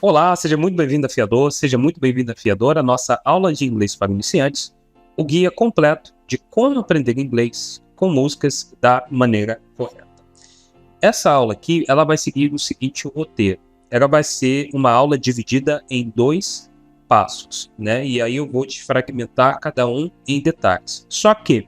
Olá, seja muito bem-vindo a Fiador, seja muito bem-vindo a Fiadora, nossa aula de inglês para iniciantes, o guia completo de como aprender inglês com músicas da maneira correta. Essa aula aqui, ela vai seguir o seguinte roteiro. Ela vai ser uma aula dividida em 2 passos, né? E aí eu vou te fragmentar cada um em detalhes. Só que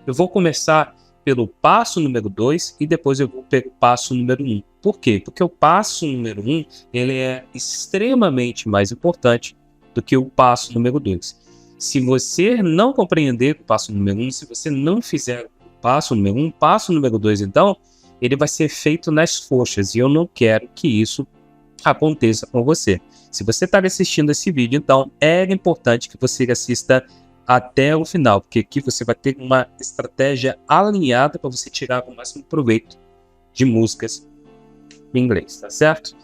eu vou começar pelo passo número 2 e depois eu vou pelo passo número 1. Por quê? Porque o passo número 1 ele é extremamente mais importante do que o passo número 2. Se você não compreender o passo número 1, se você não fizer o passo número 1, passo número 2, então, ele vai ser feito nas coxas e eu não quero que isso aconteça com você. Se você está assistindo esse vídeo, então é importante que você assista até o final, porque aqui você vai ter uma estratégia alinhada para você tirar o máximo proveito de músicas em inglês, tá certo?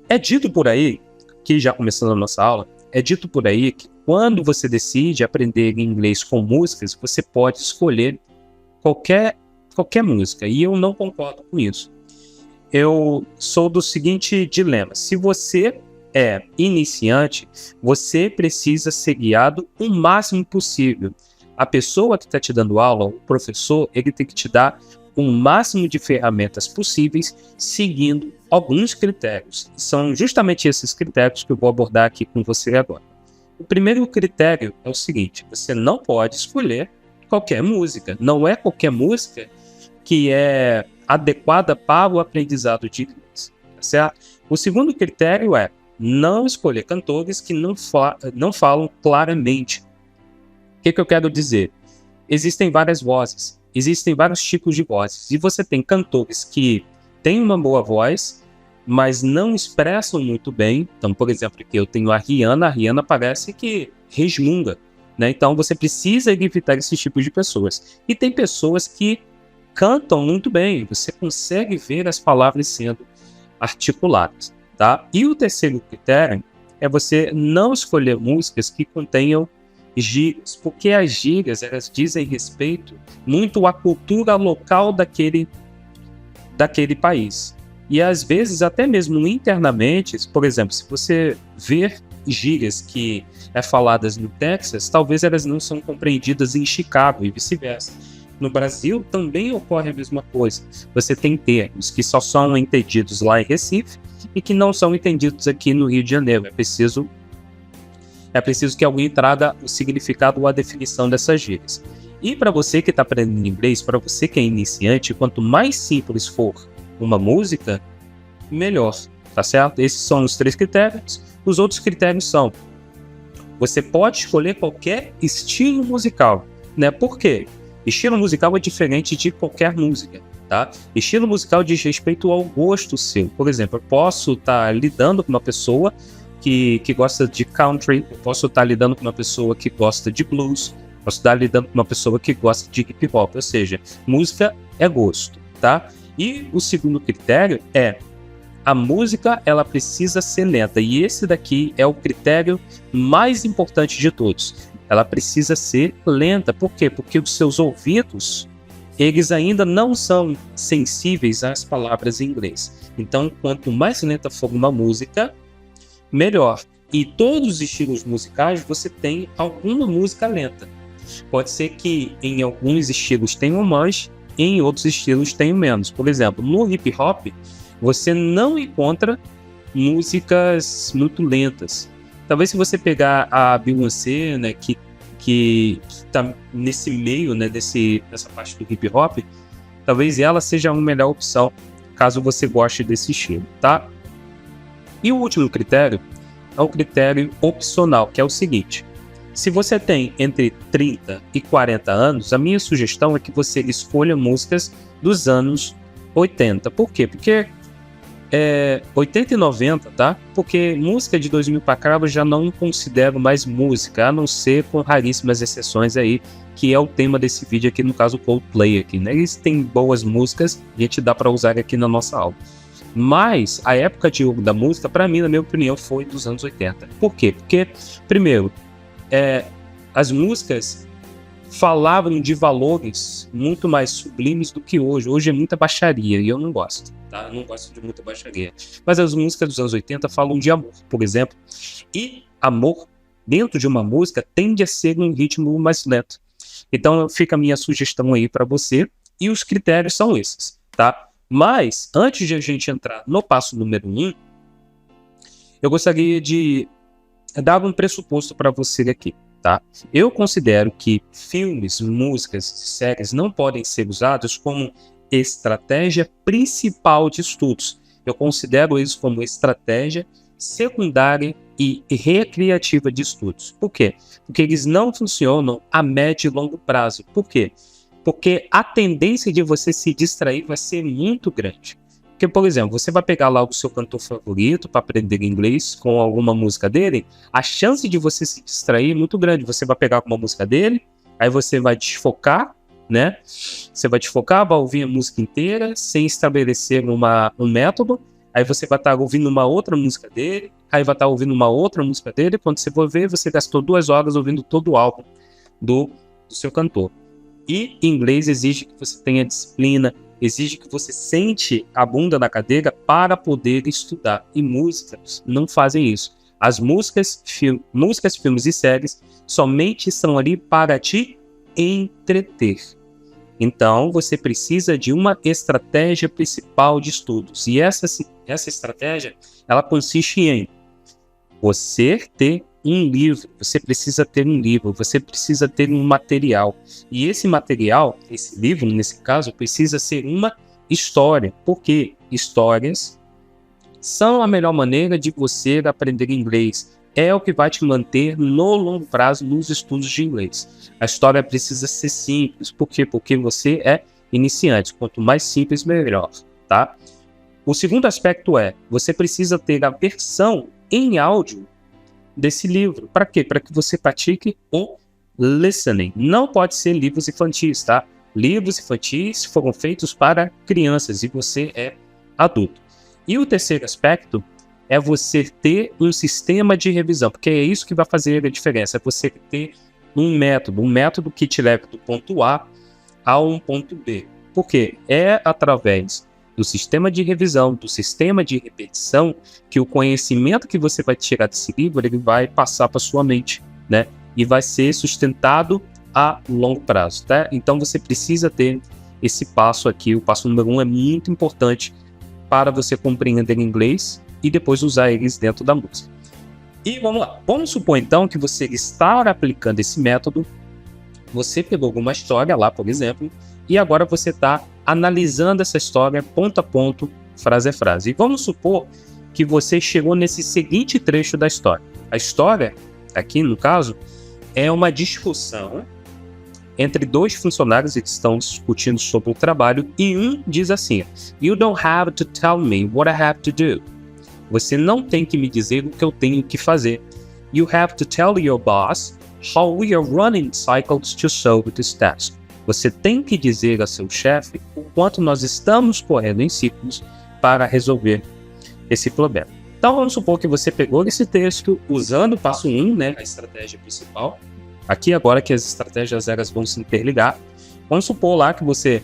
É dito por aí, que já começando a nossa aula, é dito por aí que quando você decide aprender inglês com músicas, você pode escolher qualquer música, e eu não concordo com isso. Eu sou do seguinte dilema: se você é iniciante, você precisa ser guiado o máximo possível. A pessoa que está te dando aula, o professor, ele tem que te dar o máximo de ferramentas possíveis, seguindo alguns critérios. São justamente esses critérios que eu vou abordar aqui com você agora. O primeiro critério é o seguinte: você não pode escolher qualquer música. Não é qualquer música que é adequada para o aprendizado de inglês, tá certo? O segundo critério é não escolher cantores que não falam claramente. O que eu quero dizer? Existem várias vozes, existem vários tipos de vozes, e você tem cantores que têm uma boa voz, mas não expressam muito bem. Então, por exemplo, aqui eu tenho a Rihanna parece que resmunga, né? Então você precisa evitar esse tipo de pessoas. E tem pessoas que cantam muito bem, você consegue ver as palavras sendo articuladas, tá? E o terceiro critério é você não escolher músicas que contenham gírias, porque as gírias, elas dizem respeito muito à cultura local daquele país. E às vezes, até mesmo internamente, por exemplo, se você ver gírias que é faladas no Texas, talvez elas não são compreendidas em Chicago e vice-versa. No Brasil também ocorre a mesma coisa. Você tem termos que só são entendidos lá em Recife e que não são entendidos aqui no Rio de Janeiro. É preciso que alguém traga o significado ou a definição dessas gírias. E para você que está aprendendo inglês, para você que é iniciante, quanto mais simples for uma música, melhor, tá certo? Esses são os 3 critérios. Os outros critérios são: você pode escolher qualquer estilo musical, né? Por quê? Estilo musical é diferente de qualquer música, tá? Estilo musical diz respeito ao gosto seu. Por exemplo, eu posso estar lidando com uma pessoa que gosta de country, eu posso estar lidando com uma pessoa que gosta de blues, posso estar lidando com uma pessoa que gosta de hip hop, ou seja, música é gosto, tá? E o segundo critério é: a música, ela precisa ser lenta, e esse daqui é o critério mais importante de todos. Ela precisa ser lenta. Por quê? Porque os seus ouvidos, eles ainda não são sensíveis às palavras em inglês. Então, quanto mais lenta for uma música, melhor. E todos os estilos musicais, você tem alguma música lenta. Pode ser que em alguns estilos tenham mais, em outros estilos tenham menos. Por exemplo, no hip hop, você não encontra músicas muito lentas. Talvez se você pegar a Beyoncé, né, que tá nesse meio, né, dessa parte do hip hop, talvez ela seja uma melhor opção, caso você goste desse estilo, tá? E o último critério é o critério opcional, que é o seguinte: se você tem entre 30 e 40 anos, a minha sugestão é que você escolha músicas dos anos 80. Por quê? Porque 80 e 90, tá? Porque música de 2000 para cá eu já não considero mais música, a não ser com raríssimas exceções aí, que é o tema desse vídeo aqui, no caso o Coldplay aqui, né? Eles têm boas músicas, a gente dá para usar aqui na nossa aula. Mas a época de ouro da música, para mim, na minha opinião, foi dos anos 80. Por quê? Porque, primeiro, as músicas falavam de valores muito mais sublimes do que hoje. Hoje é muita baixaria e eu não gosto, tá? Eu não gosto de muita baixaria. Mas as músicas dos anos 80 falam de amor, por exemplo. E amor, dentro de uma música, tende a ser um ritmo mais lento. Então fica a minha sugestão aí para você. E os critérios são esses, tá? Mas, antes de a gente entrar no passo número 1, eu gostaria de dar um pressuposto para você aqui, tá? Eu considero que filmes, músicas, séries não podem ser usados como estratégia principal de estudos. Eu considero isso como estratégia secundária e recreativa de estudos. Por quê? Porque eles não funcionam a médio e longo prazo. Por quê? Porque a tendência de você se distrair vai ser muito grande. Porque, por exemplo, você vai pegar lá o seu cantor favorito para aprender inglês com alguma música dele, a chance de você se distrair é muito grande. Você vai pegar uma música dele, aí você vai desfocar, né? Você vai desfocar, vai ouvir a música inteira, sem estabelecer um método, aí você vai estar ouvindo uma outra música dele, aí vai estar ouvindo uma outra música dele, quando você for ver, você gastou 2 horas ouvindo todo o álbum do seu cantor. E inglês exige que você tenha disciplina, exige que você sente a bunda na cadeira para poder estudar. E músicas não fazem isso. As músicas, filmes e séries somente estão ali para te entreter. Então, você precisa de uma estratégia principal de estudos. E essa estratégia, ela consiste em você ter um livro, você precisa ter um livro, você precisa ter um material. E esse material, esse livro, nesse caso, precisa ser uma história. Porque histórias são a melhor maneira de você aprender inglês. É o que vai te manter no longo prazo nos estudos de inglês. A história precisa ser simples. Por quê? Porque você é iniciante. Quanto mais simples, melhor, tá? O segundo aspecto é, você precisa ter a versão em áudio desse livro. Para quê? Para que você pratique o listening. Não pode ser livros infantis, tá? Livros infantis foram feitos para crianças e você é adulto. E o terceiro aspecto é você ter um sistema de revisão, porque é isso que vai fazer a diferença, é você ter um método que te leve do ponto A a um ponto B. Por quê? É através do sistema de revisão, do sistema de repetição, que o conhecimento que você vai tirar desse livro, ele vai passar para sua mente, né? E vai ser sustentado a longo prazo, tá? Então você precisa ter esse passo aqui. O passo número 1 é muito importante para você compreender inglês e depois usar eles dentro da música. E vamos lá. Vamos supor então que você está aplicando esse método, você pegou alguma história lá, por exemplo, e agora você está analisando essa história ponto a ponto, frase a frase. E vamos supor que você chegou nesse seguinte trecho da história. A história, aqui no caso, é uma discussão entre 2 funcionários que estão discutindo sobre o trabalho e um diz assim: "You don't have to tell me what I have to do." Você não tem que me dizer o que eu tenho que fazer. "You have to tell your boss how we are running cycles to solve this task." Você tem que dizer a seu chefe o quanto nós estamos correndo em ciclos para resolver esse problema. Então vamos supor que você pegou esse texto usando o passo 1, né, a estratégia principal. Aqui agora que as estratégias elas vão se interligar. Vamos supor lá que você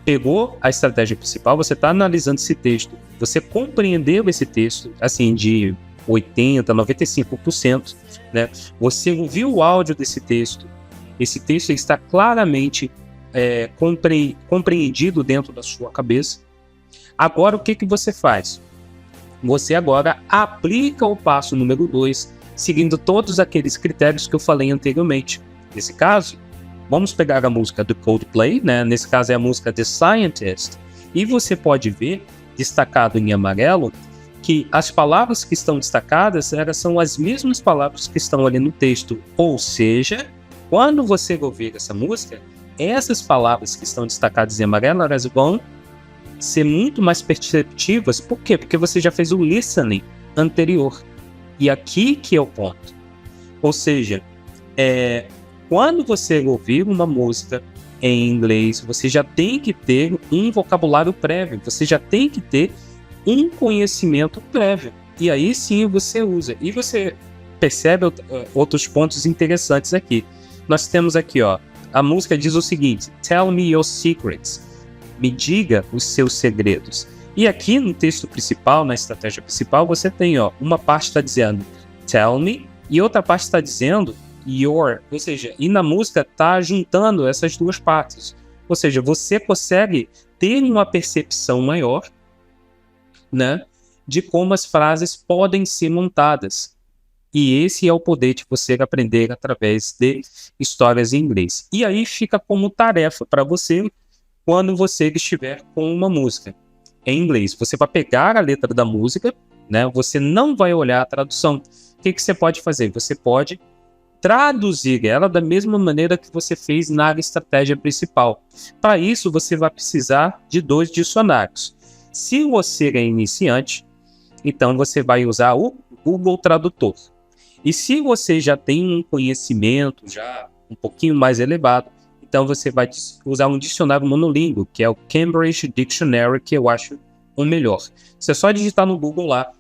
pegou a estratégia principal, você está analisando esse texto, você compreendeu esse texto, assim, de 80%, 95%, né? Você ouviu o áudio desse texto, esse texto está claramente compreendido dentro da sua cabeça. Agora o que você faz? Você agora aplica o passo número 2, seguindo todos aqueles critérios que eu falei anteriormente. Nesse caso, vamos pegar a música do Coldplay, né? Nesse caso é a música The Scientist, e você pode ver, destacado em amarelo, que as palavras que estão destacadas elas são as mesmas palavras que estão ali no texto. Ou seja, quando você ouvir essa música, essas palavras que estão destacadas em amarelo elas vão ser muito mais perceptivas. Por quê? Porque você já fez o listening anterior. E aqui que é o ponto. Ou seja, quando você ouvir uma música em inglês, você já tem que ter um vocabulário prévio, você já tem que ter um conhecimento prévio. E aí sim você usa. E você percebe outros pontos interessantes aqui. Nós temos aqui, ó, a música diz o seguinte: "Tell me your secrets." Me diga os seus segredos. E aqui no texto principal, na estratégia principal, você tem, ó, uma parte está dizendo tell me e outra parte está dizendo your, ou seja, e na música está juntando essas duas partes. Ou seja, você consegue ter uma percepção maior, né, de como as frases podem ser montadas. E esse é o poder de você aprender através de histórias em inglês. E aí fica como tarefa para você quando você estiver com uma música em inglês. Você vai pegar a letra da música, né? Você não vai olhar a tradução. O que você pode fazer? Você pode traduzir ela da mesma maneira que você fez na estratégia principal. Para isso, você vai precisar de 2 dicionários. Se você é iniciante, então você vai usar o Google Tradutor. E se você já tem um conhecimento já um pouquinho mais elevado, então você vai usar um dicionário monolíngue, que é o Cambridge Dictionary, que eu acho o melhor. Você só digitar no Google lá,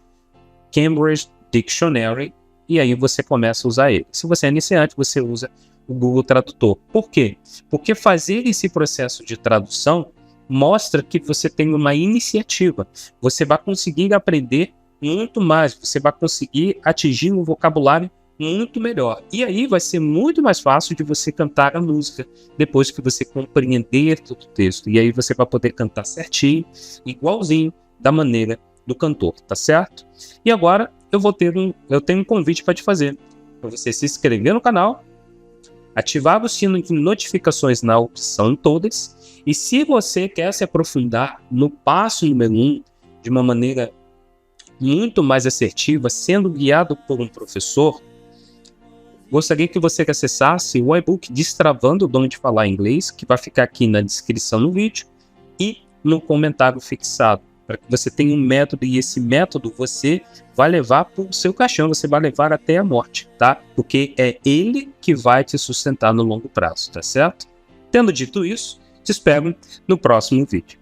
Cambridge Dictionary, e aí você começa a usar ele. Se você é iniciante, você usa o Google Tradutor. Por quê? Porque fazer esse processo de tradução mostra que você tem uma iniciativa. Você vai conseguir aprender muito mais, você vai conseguir atingir um vocabulário muito melhor. E aí vai ser muito mais fácil de você cantar a música, depois que você compreender todo o texto. E aí você vai poder cantar certinho, igualzinho, da maneira do cantor, tá certo? E agora eu tenho um convite para te fazer, para você se inscrever no canal, ativar o sino de notificações na opção todas, e se você quer se aprofundar no passo número 1 de uma maneira muito mais assertiva, sendo guiado por um professor, gostaria que você acessasse o e-book Destravando o Dom de Falar Inglês, que vai ficar aqui na descrição do vídeo e no comentário fixado, para que você tenha um método, e esse método você vai levar para o seu caixão, você vai levar até a morte, tá? Porque é ele que vai te sustentar no longo prazo, tá certo? Tendo dito isso, te espero no próximo vídeo.